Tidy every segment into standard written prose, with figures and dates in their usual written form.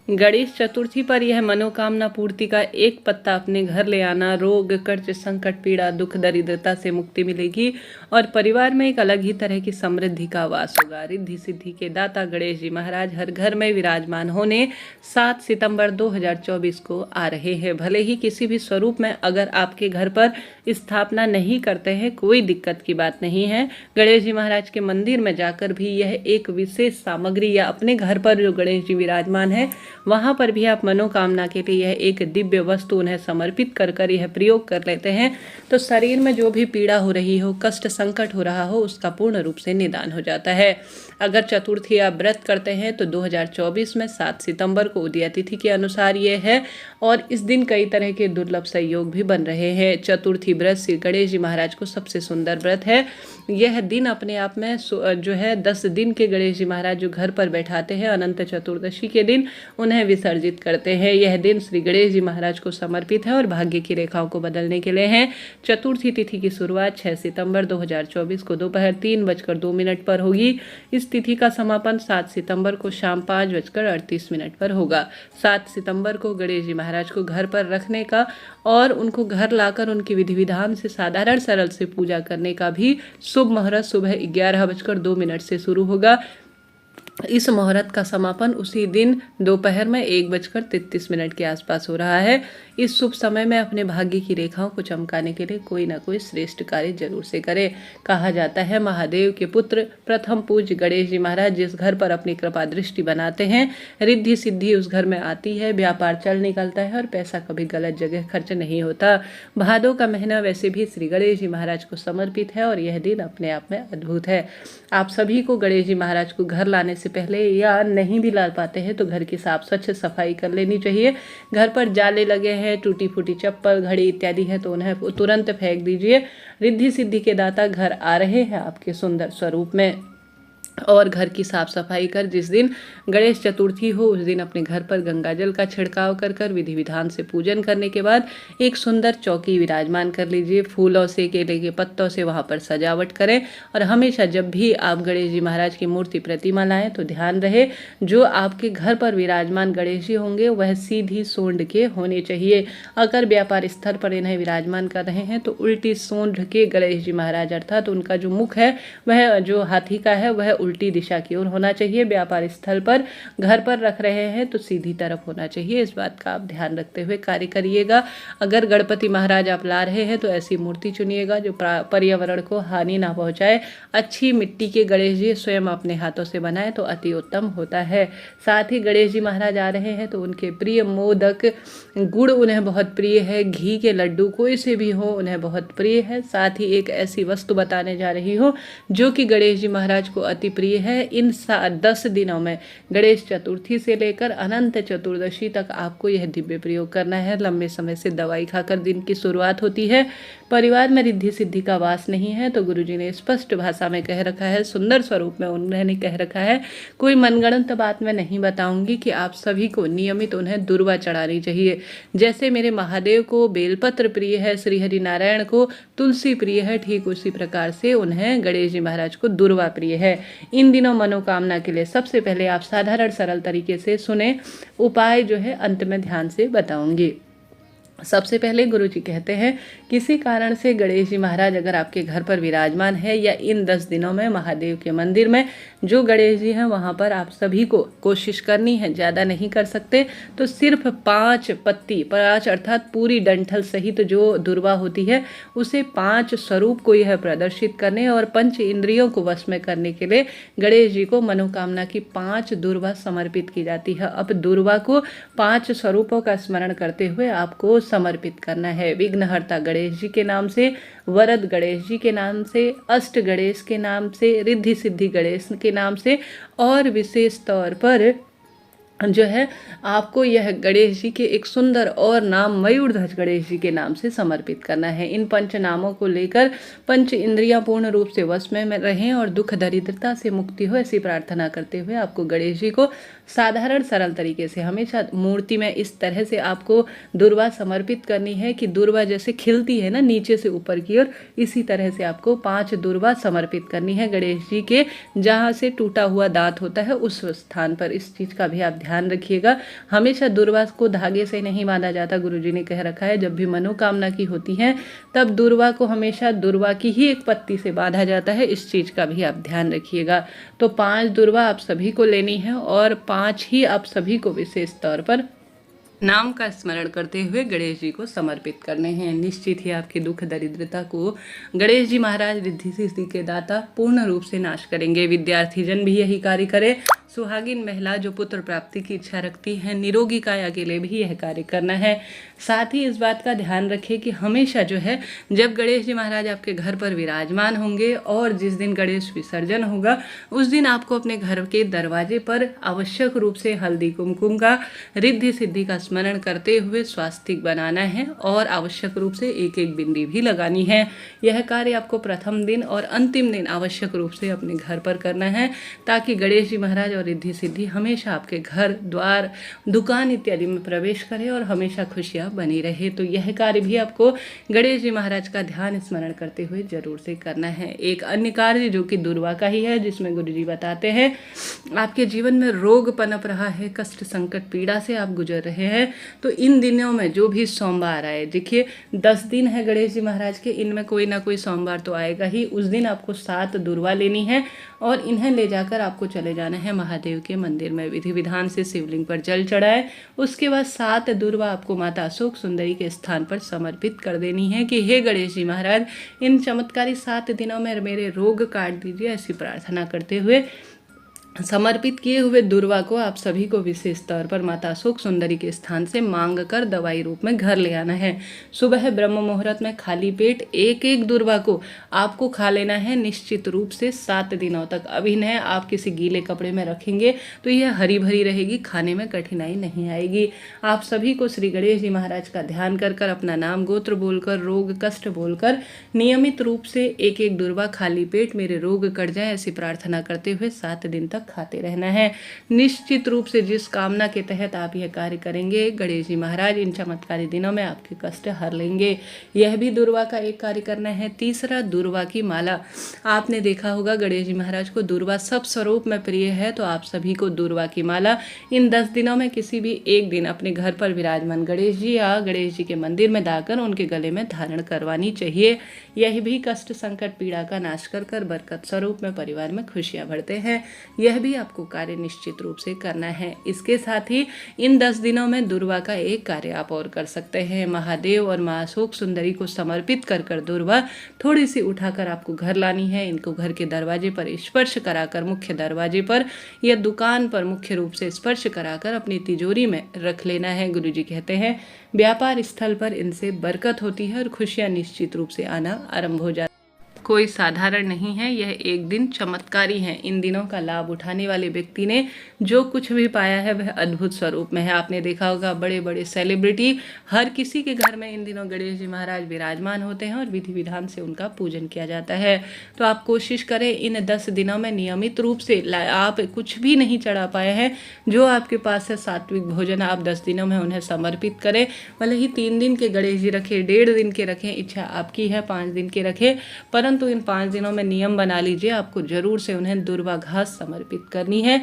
गणेश चतुर्थी पर यह मनोकामना पूर्ति का एक पत्ता अपने घर ले आना, रोग कर्ज संकट पीड़ा दुख दरिद्रता से मुक्ति मिलेगी और परिवार में एक अलग ही तरह की समृद्धि का वास होगा। रिद्धि सिद्धि के दाता गणेश जी महाराज हर घर में विराजमान होने 7 सितंबर 2024 को आ रहे हैं। भले ही किसी भी स्वरूप में अगर आपके घर पर स्थापना नहीं करते हैं, कोई दिक्कत की बात नहीं है। गणेश जी महाराज के मंदिर में जाकर भी यह एक विशेष सामग्री या अपने घर पर जो गणेश जी विराजमान है वहां पर भी आप मनोकामना के लिए यह एक दिव्य वस्तु उन्हें समर्पित कर यह प्रयोग कर लेते हैं तो शरीर में जो भी पीड़ा हो रही हो, कष्ट संकट हो रहा हो, उसका पूर्ण रूप से निदान हो जाता है। अगर चतुर्थी आप व्रत करते हैं तो 2024 में 7 सितंबर को उदय तिथि के अनुसार ये है और इस दिन कई तरह के दुर्लभ संयोग भी बन रहे हैं। चतुर्थी व्रत श्री गणेश जी महाराज को सबसे सुंदर व्रत है। यह दिन अपने आप में जो है 10 दिन के गणेश जी महाराज जो घर पर बैठाते हैं, अनंत चतुर्दशी के दिन उन्हें विसर्जित करते हैं। यह दिन श्री गणेश जी महाराज को समर्पित है और भाग्य की रेखाओं को बदलने के लिए है। चतुर्थी तिथि की शुरुआत 6 सितंबर 2024 को दोपहर 3:02 पर होगी। इस तिथि का समापन 7 सितंबर को शाम 5:38 पर होगा। 7 सितंबर को गणेश जी महाराज को घर पर रखने का और उनको घर लाकर उनकी विधि विधान से साधारण सरल से पूजा करने का भी शुभ मुहूर्त सुबह 11:02 से शुरू होगा। इस मुहूर्त का समापन उसी दिन दोपहर में 1:33 के आसपास हो रहा है। इस शुभ समय में अपने भाग्य की रेखाओं को चमकाने के लिए कोई ना कोई श्रेष्ठ कार्य जरूर से करें। कहा जाता है महादेव के पुत्र प्रथम पूज्य गणेश जी महाराज जिस घर पर अपनी कृपा दृष्टि बनाते हैं, रिद्धि सिद्धि उस घर में आती है, व्यापार चल निकलता है और पैसा कभी गलत जगह खर्च नहीं होता। भादों का महीना वैसे भी श्री गणेश जी महाराज को समर्पित है और यह दिन अपने आप में अद्भुत है। आप सभी को गणेश जी महाराज को घर लाने से पहले या नहीं भी ला पाते हैं तो घर की साफ स्वच्छ सफाई कर लेनी चाहिए। घर पर जाले लगे हैं, टूटी फूटी चप्पल घड़ी इत्यादि है तो उन्हें तुरंत फेंक दीजिए। रिद्धि सिद्धि के दाता घर आ रहे हैं आपके सुंदर स्वरूप में। और घर की साफ सफाई कर जिस दिन गणेश चतुर्थी हो उस दिन अपने घर पर गंगा जल का छिड़काव कर विधि विधान से पूजन करने के बाद एक सुंदर चौकी विराजमान कर लीजिए। फूलों से, केले के पत्तों से वहां पर सजावट करें और हमेशा जब भी आप गणेश जी महाराज की मूर्ति प्रतिमा लाएं तो ध्यान रहे जो आपके घर पर विराजमान गणेश जी होंगे वह सीधी सूंड के होने चाहिए। अगर व्यापार स्थल पर इन्हें विराजमान कर रहे हैं तो उल्टी सूंड के गणेश जी महाराज अर्थात उनका जो मुख है वह जो हाथी का है वह उल्टी दिशा की ओर होना चाहिए। व्यापार स्थल पर घर पर रख रहे हैं तो सीधी तरफ होना चाहिए। इस बात का आप ध्यान रखते हुए कार्य करिएगा। अगर गणपति महाराज आप ला रहे हैं तो ऐसी मूर्ति चुनिएगा जो पर्यावरण को हानि ना पहुंचाए। अच्छी मिट्टी के गणेश जी स्वयं अपने हाथों से बनाए तो अति उत्तम होता है। साथ ही गणेश जी महाराज आ रहे हैं तो उनके प्रिय मोदक, गुड़ उन्हें बहुत प्रिय है, घी के लड्डू कोई से भी हो उन्हें बहुत प्रिय है। साथ ही एक ऐसी वस्तु बताने जा रही हूँ जो कि गणेश जी महाराज को अति प्रिय है। इन 10 दिनों में गणेश चतुर्थी से लेकर अनंत चतुर्दशी तक आपको यह दिव्य प्रयोग करना है। लंबे समय से दवाई खाकर दिन की शुरुआत होती है, परिवार में रिद्धि सिद्धि का वास नहीं है तो गुरुजी ने स्पष्ट भाषा में कह रखा है, सुंदर स्वरूप में उन्होंने कह रखा है। कोई मनगढ़ंत बात मैं नहीं बताऊंगी कि आप सभी को नियमित उन्हें दुर्वा चढ़ानी चाहिए। जैसे मेरे महादेव को बेलपत्र प्रिय है, श्री हरि नारायण को तुलसी प्रिय है, ठीक उसी प्रकार से उन्हें गणेश जी महाराज को दुर्वा प्रिय है। इन दिनों मनोकामना के लिए सबसे पहले आप साधारण सरल तरीके से सुने, उपाय जो है अंत में ध्यान से बताऊंगी। सबसे पहले गुरुजी कहते हैं किसी कारण से गणेश जी महाराज अगर आपके घर पर विराजमान है या इन 10 दिनों में महादेव के मंदिर में जो गणेश जी हैं वहां पर आप सभी को कोशिश करनी है, ज़्यादा नहीं कर सकते तो सिर्फ 5 पत्ती, 5 अर्थात पूरी डंठल सहित जो दुर्वा होती है उसे 5 स्वरूप को यह प्रदर्शित करने और पंच इंद्रियों को वश में करने के लिए गणेश जी को मनोकामना की 5 दुर्वा समर्पित की जाती है। अब दुर्वा को 5 स्वरूपों का स्मरण करते हुए आपको समर्पित करना है। विघ्नहर्ता गणेश जी के नाम से, वरद गणेश जी के नाम से, अष्ट गणेश के नाम से, रिद्धि सिद्धि गणेश के नाम से और विशेष तौर पर जो है आपको यह गणेश जी के एक सुंदर और नाम मयूरध्वज गणेश जी के नाम से समर्पित करना है। इन पंच नामों को लेकर पंच इंद्रियां पूर्ण रूप से वश में रहें और दुख दरिद्रता से मुक्ति हो ऐसी प्रार्थना करते हुए आपको गणेश जी को साधारण सरल तरीके से हमेशा मूर्ति में इस तरह से आपको दुर्वा समर्पित करनी है कि दुर्वा जैसे खिलती है ना नीचे से ऊपर की ओर, इसी तरह से आपको 5 दुर्वा समर्पित करनी है गणेश जी के जहाँ से टूटा हुआ दांत होता है उस स्थान पर। इस चीज़ का भी आप ध्यान रखिएगा। हमेशा दुर्वा को धागे से नहीं बांधा जाता, गुरुजी ने कह रखा है। जब भी मनोकामना की होती है तब दुर्वा को हमेशा दुर्वा की ही एक पत्ती से बांधा जाता है। इस चीज़ का भी आप ध्यान रखिएगा। तो 5 दुर्वा आप सभी को लेनी है और 5 ही आप सभी को विशेष तौर पर नाम का स्मरण करते हुए गणेश जी को समर्पित करने हैं। निश्चित ही आपकी दुख दरिद्रता को गणेश जी महाराज रिद्धि सिद्धि के दाता पूर्ण रूप से नाश करेंगे। विद्यार्थी जन भी यही कार्य करें। सुहागिन महिला जो पुत्र प्राप्ति की इच्छा रखती है, निरोगी काया के लिए भी यह कार्य करना है। साथ ही इस बात का ध्यान रखें कि हमेशा जो है जब गणेश जी महाराज आपके घर पर विराजमान होंगे और जिस दिन गणेश विसर्जन होगा उस दिन आपको अपने घर के दरवाजे पर आवश्यक रूप से हल्दी कुमकुम का रिद्धि सिद्धि का स्मरण करते हुए स्वास्तिक बनाना है और आवश्यक रूप से एक एक बिंदी भी लगानी है। यह कार्य आपको प्रथम दिन और अंतिम दिन आवश्यक रूप से अपने घर पर करना है ताकि गणेश जी महाराज और रिद्धि सिद्धि हमेशा आपके घर द्वार दुकान इत्यादि में प्रवेश करे और हमेशा खुशियां बनी रहे। तो यह कार्य भी आपको गणेश जी महाराज का ध्यान स्मरण करते हुए जरूर से करना है। एक अन्य कार्य जो कि दुर्वा का ही है, जिसमें गुरुजी बताते हैं आपके जीवन में रोग पनप रहा है, कष्ट संकट पीड़ा से आप गुजर रहे हैं, तो इन दिनों में जो भी सोमवार आए, देखिए 10 दिन है गणेश जी महाराज के, इनमें कोई ना कोई सोमवार तो आएगा ही। उस दिन आपको 7 दुर्वा लेनी है और इन्हें ले जाकर आपको चले जाना है महादेव के मंदिर में। विधि विधान से शिवलिंग पर जल चढ़ाए, उसके बाद 7 दुर्वा आपको माता अशोक सुंदरी के स्थान पर समर्पित कर देनी है कि हे गणेश जी महाराज, इन चमत्कारी 7 दिनों में मेरे रोग काट दीजिए, ऐसी प्रार्थना करते हुए समर्पित किए हुए दुर्वा को आप सभी को विशेष तौर पर माता अशोक सुंदरी के स्थान से मांग कर दवाई रूप में घर ले आना है। सुबह ब्रह्म मुहूर्त में खाली पेट एक एक दुर्वा को आपको खा लेना है निश्चित रूप से 7 दिनों तक। अब इन्हें आप किसी गीले कपड़े में रखेंगे तो यह हरी भरी रहेगी, खाने में कठिनाई नहीं आएगी। आप सभी को श्री गणेश जी महाराज का ध्यान कर कर अपना नाम गोत्र बोलकर रोग कष्ट बोलकर नियमित रूप से एक एक दुर्वा खाली पेट मेरे रोग कट जाए ऐसी प्रार्थना करते हुए 7 दिन तक खाते रहना है। निश्चित रूप से जिस कामना के तहत आप यह कार्य करेंगे गणेश जी महाराज इन चमत्कारी दिनों में आपके कष्ट हर लेंगे। यह भी दुर्वा का एक कार्य करना है। तीसरा, दुर्वा की माला। आपने देखा होगा गणेश जी महाराज को दुर्वा सब स्वरूप में प्रिय है, तो आप सभी को दुर्वा की माला इन 10 दिनों में किसी भी एक दिन अपने घर पर विराजमान गणेश जी या गणेश जी के मंदिर में जाकर उनके गले में धारण करवानी चाहिए। यह भी कष्ट संकट पीड़ा का नाश कर कर बरकत स्वरूप में परिवार में खुशियां भरते हैं। यह भी आपको कार्य निश्चित रूप से करना है। इसके साथ ही इन 10 दिनों में दुर्वा का एक कार्य आप और कर सकते हैं। महादेव और मां अशोक सुंदरी को समर्पित कर कर दुर्वा थोड़ी सी उठाकर आपको घर लानी है। इनको घर के दरवाजे पर स्पर्श कराकर मुख्य दरवाजे पर या दुकान पर मुख्य रूप से स्पर्श कराकर अपनी तिजोरी में रख लेना है। गुरुजी कहते हैं व्यापार स्थल पर इनसे बरकत होती है और खुशियां निश्चित रूप से आना आरंभ हो जाती है। कोई साधारण नहीं है, यह एक दिन चमत्कारी है। इन दिनों का लाभ उठाने वाले व्यक्ति ने जो कुछ भी पाया है वह अद्भुत स्वरूप में है। आपने देखा होगा बड़े बड़े सेलिब्रिटी हर किसी के घर में इन दिनों गणेश जी महाराज विराजमान होते हैं और विधि विधान से उनका पूजन किया जाता है। तो आप कोशिश करें इन 10 दिनों में नियमित रूप से आप कुछ भी नहीं चढ़ा पाए हैं, जो आपके पास है सात्विक भोजन आप 10 दिनों में उन्हें समर्पित करें। भले ही 3 दिन के गणेश जी रखें, 1.5 दिन के रखें, इच्छा आपकी है 5 दिन के रखें, परंतु इन 5 दिनों में नियम बना लीजिए, आपको जरूर से उन्हें दुर्वा घास समर्पित करनी है।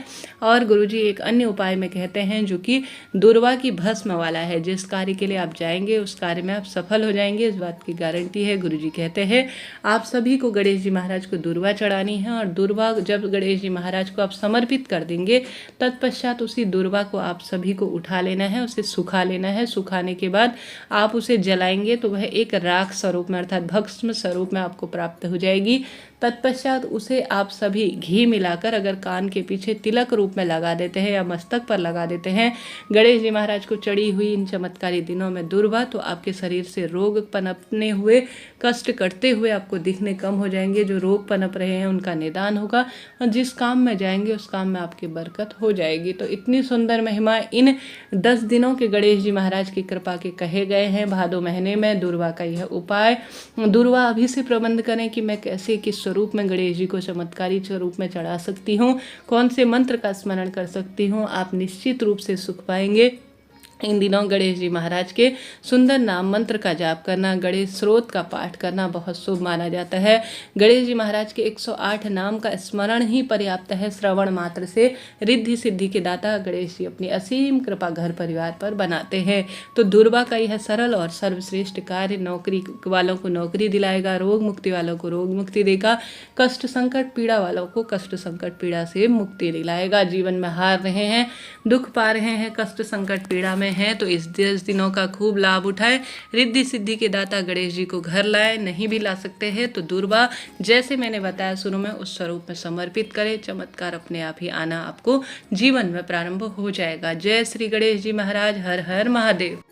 और गुरुजी एक अन्य उपाय में कहते हैं जो कि दुर्वा की भस्म वाला है। जिस कार्य के लिए आप जाएंगे उस कार्य में आप सफल हो जाएंगे, इस बात की गारंटी है। गुरुजी कहते हैं आप सभी को गणेश जी महाराज को दुर्वा चढ़ानी है और दुर्वा जब गणेश जी महाराज को आप समर्पित कर देंगे तत्पश्चात उसी दुर्वा को आप सभी को उठा लेना है, उसे सुखा लेना है। सुखाने के बाद आप उसे जलाएंगे तो वह एक राख स्वरूप में अर्थात भस्म स्वरूप में आपको प्राप्त हो जाएगी। तत्पश्चात उसे आप सभी घी मिलाकर अगर कान के पीछे तिलक रूप में लगा देते हैं या मस्तक पर लगा देते हैं गणेश जी महाराज को चढ़ी हुई इन चमत्कारी दिनों में दुर्वा, तो आपके शरीर से रोग पनपने हुए कष्ट कटते हुए आपको दिखने कम हो जाएंगे। जो रोग पनप रहे हैं उनका निदान होगा और जिस काम में जाएंगे उस काम में आपकी बरकत हो जाएगी। तो इतनी सुंदर महिमा इन 10 दिनों के गणेश जी महाराज की कृपा के कहे गए हैं। भादो महीने में दुर्वा का यह उपाय, दुर्वा अभी से प्रबंध करें कि मैं कैसे किस स्वरूप में गणेश जी को चमत्कारी स्वरूप में चढ़ा सकती हूँ, कौन से मंत्र का स्मरण कर सकती हूँ, आप निश्चित रूप से सुख पाएंगे। इन दिनों गणेश जी महाराज के सुंदर नाम मंत्र का जाप करना, गणेश स्रोत का पाठ करना बहुत शुभ माना जाता है। गणेश जी महाराज के 108 नाम का स्मरण ही पर्याप्त है। श्रवण मात्र से रिद्धि सिद्धि के दाता गणेश जी अपनी असीम कृपा घर परिवार पर बनाते हैं। तो दुर्वा का यह सरल और सर्वश्रेष्ठ कार्य नौकरी वालों को नौकरी दिलाएगा, रोग मुक्ति वालों को रोग मुक्ति देगा, कष्ट संकट पीड़ा वालों को कष्ट संकट पीड़ा से मुक्ति दिलाएगा। जीवन में हार रहे हैं, दुख पा रहे हैं, कष्ट संकट पीड़ा में हैं तो इस 10 दिनों का खूब लाभ उठाएं। रिद्धि सिद्धि के दाता गणेश जी को घर लाएं। नहीं भी ला सकते हैं तो दुर्वा जैसे मैंने बताया शुरू में उस स्वरूप में समर्पित करें। चमत्कार अपने आप ही आना आपको जीवन में प्रारंभ हो जाएगा। जय श्री गणेश जी महाराज। हर हर महादेव।